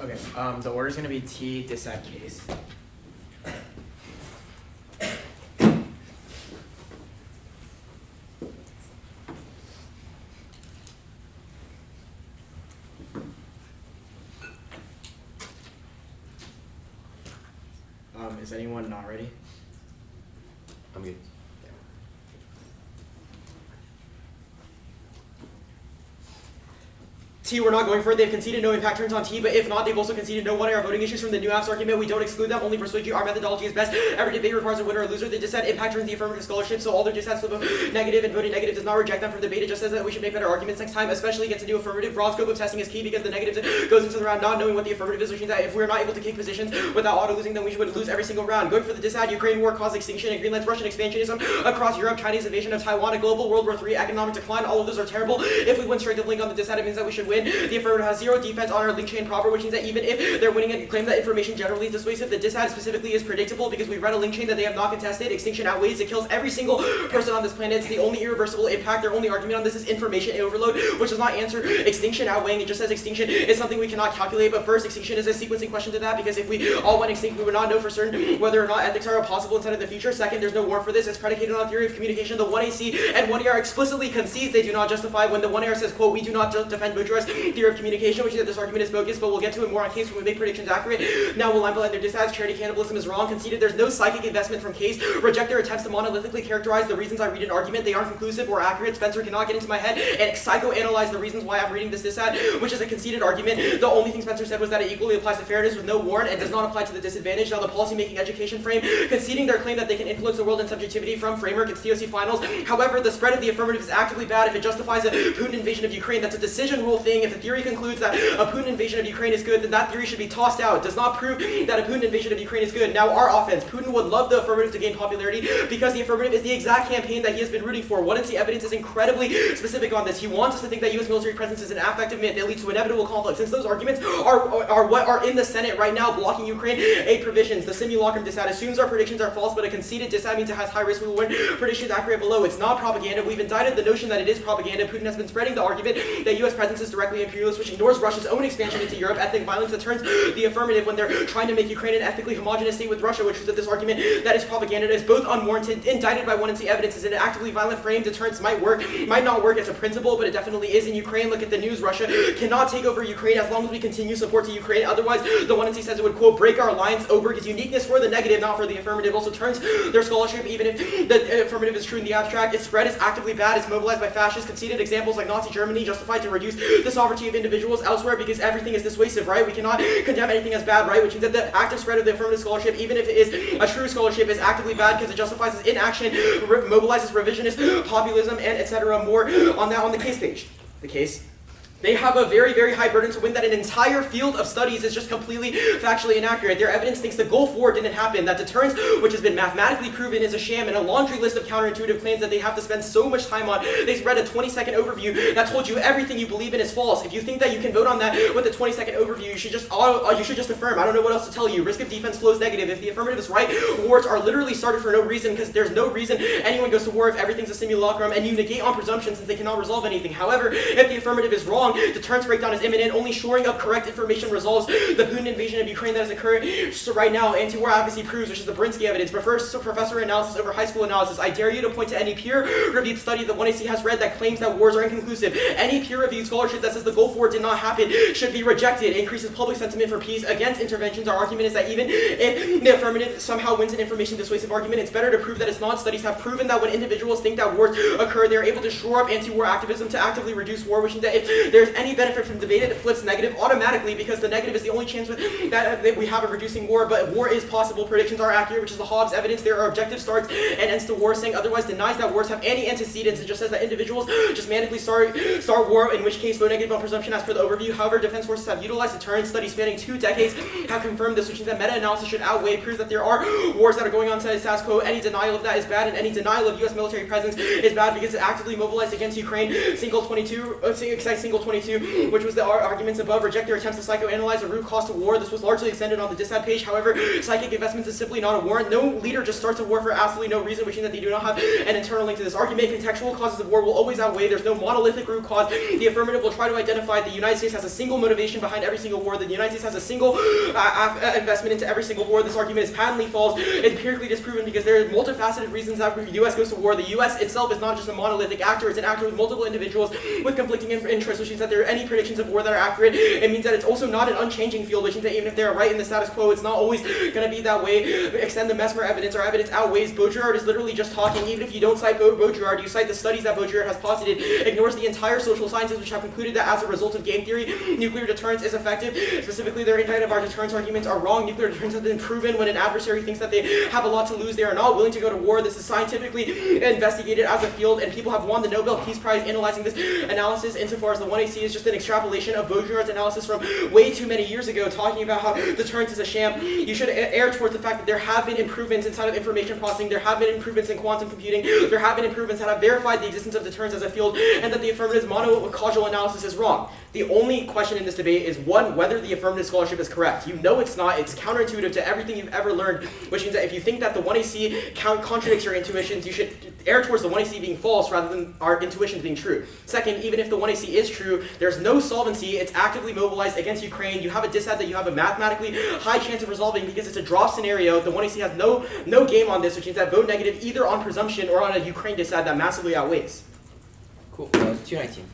Okay, the order's gonna be T dissect case. Is anyone not ready? I'm good. T, we're not going for it. They've conceded no impact turns on T, but if not, they've also conceded no one of our voting issues from the new apps argument. We don't exclude them, only persuade you. Our methodology is best. Every debate requires a winner or loser. They just said impact turns the affirmative scholarship, so all their just has to vote negative, and voting negative does not reject them for debate. It just says that we should make better arguments next time, especially against a new affirmative. Broad scope of testing is key because the negative goes into the round not knowing what the affirmative is, which means that if we're not able to kick positions without auto-losing, then we would lose every single round. Going for the dissad, Ukraine war caused extinction, and Greenland's Russian expansionism across Europe, Chinese invasion of Taiwan, a global World War III, economic decline, all of those are terrible. If we win straight to link on the dissad, it means that we should win. win. The affirmative has zero defense on our link chain proper, which means that even if they're winning and claim that information generally is dissuasive, the dissad specifically is predictable because we've read a link chain that they have not contested. Extinction outweighs. It kills every single person on this planet. It's the only irreversible impact. Their only argument on this is information overload, which does not answer extinction outweighing. It just says extinction is something we cannot calculate. But first, extinction is a sequencing question to that, because if we all went extinct, we would not know for certain whether or not ethics are possible inside of the future. Second, there's no warrant for this. It's predicated on theory of communication. The 1AC and 1AR explicitly concedes they do not justify when the 1AR says, quote, we do not defend Baudrillard's theory of communication, which is that this argument is bogus, but we'll get to it more on case when we make predictions accurate. Now we'll line their dissads. Charity cannibalism is wrong. Conceded there's no psychic investment from case. Reject their attempts to monolithically characterize the reasons I read an argument. They aren't conclusive or accurate. Spencer cannot get into my head and psychoanalyze the reasons why I'm reading this dissad, which is a conceded argument. The only thing Spencer said was that it equally applies to fairness with no warrant and does not apply to the disadvantage. Now the policy-making education frame, conceding their claim that they can influence the world in subjectivity from framework. It's TOC finals. However, the spread of the affirmative is actively bad if it justifies a Putin invasion of Ukraine. That's a decision rule thing. If the theory concludes that a Putin invasion of Ukraine is good, then that theory should be tossed out. It does not prove that a Putin invasion of Ukraine is good. Now our offense. Putin would love the affirmative to gain popularity because the affirmative is the exact campaign that he has been rooting for. What is the evidence is incredibly specific on this. He wants us to think that U.S. military presence is an affective myth that leads to inevitable conflict. Since those arguments are what are in the Senate right now blocking Ukraine aid provisions. The simulacrum dissad assumes our predictions are false, but a conceded dissad means it has high risk. We will win. Predictions accurate below. It's not propaganda. We've indicted the notion that it is propaganda. Putin has been spreading the argument that U.S. presence is directly imperialist, which ignores Russia's own expansion into Europe, ethnic violence that turns the affirmative when they're trying to make Ukraine an ethnically homogenous state with Russia, which is that this argument that is propaganda is both unwarranted, indicted by 1 evidence, is an actively violent frame. Deterrence might work, might not work as a principle, but it definitely is in Ukraine. Look at the news. Russia cannot take over Ukraine as long as we continue support to Ukraine. Otherwise, the 1 says it would, quote, break our alliance. Oberg is uniqueness for the negative, not for the affirmative. Also turns their scholarship, even if the affirmative is true in the abstract. Its spread is actively bad. It's mobilized by fascists. Conceded examples like Nazi Germany justified to reduce the sovereignty of individuals elsewhere because everything is dissuasive, right? We cannot condemn anything as bad, right? Which means that the active spread of the affirmative scholarship, even if it is a true scholarship, is actively bad because it justifies its inaction, mobilizes revisionist populism, and etc. More on that on the case page. The case. They have a very, very high burden to win that an entire field of studies is just completely factually inaccurate. Their evidence thinks the Gulf War didn't happen, that deterrence, which has been mathematically proven, is a sham, and a laundry list of counterintuitive claims that they have to spend so much time on. They read a 20-second overview that told you everything you believe in is false. If you think that you can vote on that with a 20-second overview, you should just affirm. I don't know what else to tell you. Risk of defense flows negative. If the affirmative is right, wars are literally started for no reason because there's no reason anyone goes to war if everything's a simulacrum, and you negate on presumption since they cannot resolve anything. However, if the affirmative is wrong, deterrence breakdown is imminent. Only shoring up correct information resolves the Putin invasion of Ukraine that is occurring right now. Anti-war advocacy proves, which is the Brinsky evidence, prefers professor analysis over high school analysis. I dare you to point to any peer-reviewed study that 1AC has read that claims that wars are inconclusive. Any peer-reviewed scholarship that says the Gulf War did not happen should be rejected. It increases public sentiment for peace against interventions. Our argument is that even if the affirmative somehow wins an information dissuasive argument, it's better to prove that it's not. Studies have proven that when individuals think that wars occur, they're able to shore up anti-war activism to actively reduce war, which means that if there's any benefit from debate, it flips negative automatically because the negative is the only chance that we have of reducing war. But war is possible. Predictions are accurate, which is the Hobbes evidence. There are objective starts and ends to war, saying otherwise denies that wars have any antecedents. It just says that individuals just magically start war, in which case vote negative on presumption as per the overview. However, defense forces have utilized deterrence. Studies spanning 2 decades have confirmed this, which means that meta-analysis should outweigh, proves that there are wars that are going on inside the status quo. Any denial of that is bad, and any denial of U.S. military presence is bad because it's actively mobilized against Ukraine. Single 22, which was the arguments above. Reject their attempts to psychoanalyze the root cause to war. This was largely extended on the dissad page. However, psychic investments is simply not a warrant. No leader just starts a war for absolutely no reason, which means that they do not have an internal link to this argument. Contextual causes of war will always outweigh. There's no monolithic root cause. The affirmative will try to identify the United States has a single motivation behind every single war. The United States has a single investment into every single war. This argument is patently false. It's empirically disproven because there are multifaceted reasons that the U.S. goes to war. The U.S. itself is not just a monolithic actor. It's an actor with multiple individuals with conflicting interests, which means that there are any predictions of war that are accurate. It means that it's also not an unchanging field, which means that even if they're right in the status quo, it's not always going to be that way. Extend the Mesmer evidence. Our evidence outweighs. Baudrillard is literally just talking. Even if you don't cite Baudrillard, you cite the studies that Baudrillard has posited, ignores the entire social sciences, which have concluded that as a result of game theory, nuclear deterrence is effective. Specifically, their indictment of our deterrence arguments are wrong. Nuclear deterrence has been proven. When an adversary thinks that they have a lot to lose, they are not willing to go to war. This is scientifically investigated as a field, and people have won the Nobel Peace Prize analyzing this analysis insofar as the 1 1AC is just an extrapolation of Baudrillard's analysis from way too many years ago, talking about how deterrence is a sham. You should err towards the fact that there have been improvements inside of information processing, there have been improvements in quantum computing, there have been improvements that have verified the existence of deterrence as a field, and that the affirmative's monocausal analysis is wrong. The only question in this debate is, one, whether the affirmative scholarship is correct. You know it's not. It's counterintuitive to everything you've ever learned, which means that if you think that the 1AC contradicts your intuitions, you should err towards the 1AC being false rather than our intuitions being true. Second, even if the 1AC is true, there's no solvency. It's actively mobilized against Ukraine. You have a disad that you have a mathematically high chance of resolving because it's a draw scenario. The 1AC has no game on this, which means that vote negative either on presumption or on a Ukraine disad that massively outweighs. Cool. 219.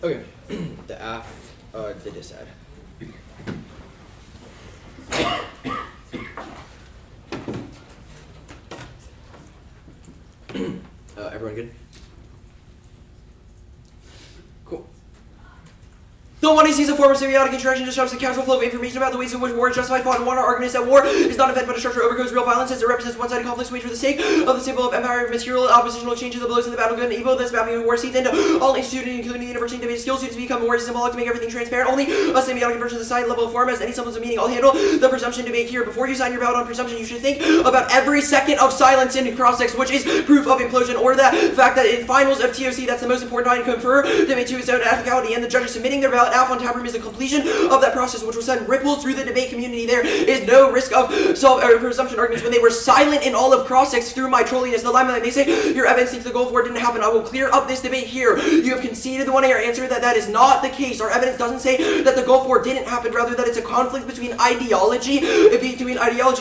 Okay, the disad. Everyone good? Cool. The 1AC is a form of semiotic interaction disrupts the casual flow of information about the ways in which war is justified, fought, and won. Our argument is that war is not an event but a structure that overgoes real violence, as it represents one-sided conflicts waged for the sake of the symbol of empire, material oppositional exchange of the blows in the battle of good and evil. This mapping of war seeds into all institutions, including the university and debate skills. Students become more symbolic to make everything transparent. Only a semiotic inversion of the sign level of form has any semblance of meaning. I'll handle the presumption debate here. Before you sign your ballot on presumption, you should think about every second of silence in cross-text, which is proof of implosion, or the fact that in finals of TOC, that's the most important item to confer debate to its own ethicality, and the judges submitting their ballot alpha on tap room is the completion of that process, which will send ripples through the debate community. There is no risk of presumption arguments when they were silent in all of cross-text through my trolliness. The limelight, they say your evidence thinks the goal for it didn't happen. I will clear up this debate here. You have conceded the 1A answer that is not the case. Our evidence doesn't say that the goal for it didn't happen, rather that it's a conflict between ideology,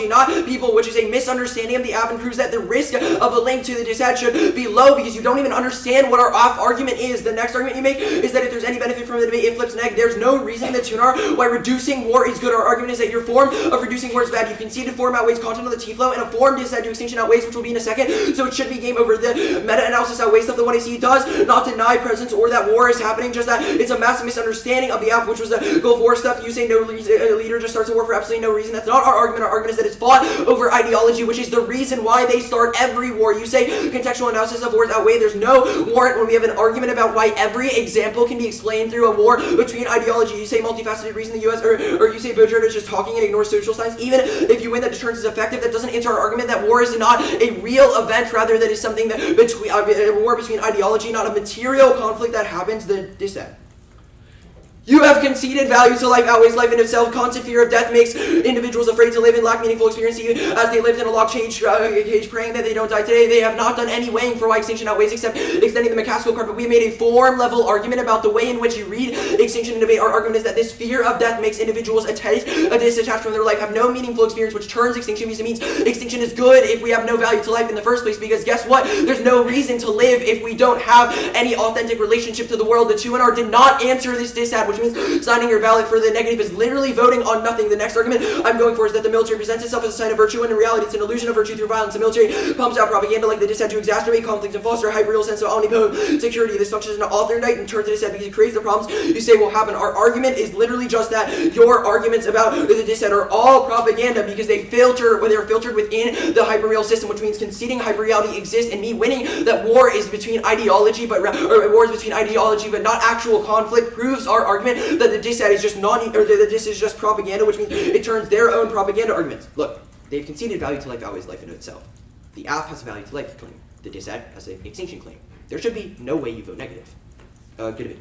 not people, which is a misunderstanding of the app, and proves that the risk of a link to the disad should be low because you don't even understand what our off argument is. The next argument you make is that if there's any benefit from the debate, it flips neg. There's no reason that Tunar why reducing war is good. Our argument is that your form of reducing war is bad. You've conceded form outweighs content on the T-flow, and a form disad to extinction outweighs, which will be in a second, so it should be game over. The meta-analysis outweighs stuff the 1AC does not deny presence or that war is happening, just that it's a massive misunderstanding of the app, which was the Gulf War stuff. You say no leader just starts a war for absolutely no reason. That's not our argument. Our argument is that it's fought over ideology, which is the reason why they start every war. You say contextual analysis of wars outweigh. There's no warrant when we have an argument about why every example can be explained through a war between between ideology. You say multifaceted reason in the U.S., or you say Baudrillard is just talking and ignores social science. Even if you win that deterrence is effective, that doesn't answer our argument that war is not a real event, rather that is something that between a war between ideology, not a material conflict that happens. The dissent. You have conceded value to life outweighs life in itself. Constant fear of death makes individuals afraid to live and lack meaningful experience. As they lived in a locked cage, praying that they don't die today, they have not done any weighing for why extinction outweighs except extending the McCaskill card. But we made a form-level argument about the way in which you read extinction and debate. Our argument is that this fear of death makes individuals disattached from their life, have no meaningful experience, which turns extinction because it means extinction is good if we have no value to life in the first place. Because guess what? There's no reason to live if we don't have any authentic relationship to the world. The 2NR did not answer this dissat, which means signing your ballot for the negative is literally voting on nothing. The next argument I'm going for is that the military presents itself as a sign of virtue, when in reality it's an illusion of virtue through violence. The military pumps out propaganda like the dissent to exacerbate conflict and foster a hyper-real sense of omnipotent security. This functions as an alternate and turns the dissent because it creates the problems you say will happen. Our argument is literally just that. Your arguments about the dissent are all propaganda because they're filtered within the hyper-real system, which means conceding hyper-reality exists and me winning that war is between ideology, but not actual conflict proves our argument that the dissent is just this is just propaganda, which means it turns their own propaganda arguments. Look, they've conceded value to life outweighs life in itself. The AF has a value to life claim. The dissent has an extinction claim. There should be no way you vote negative. Good debate.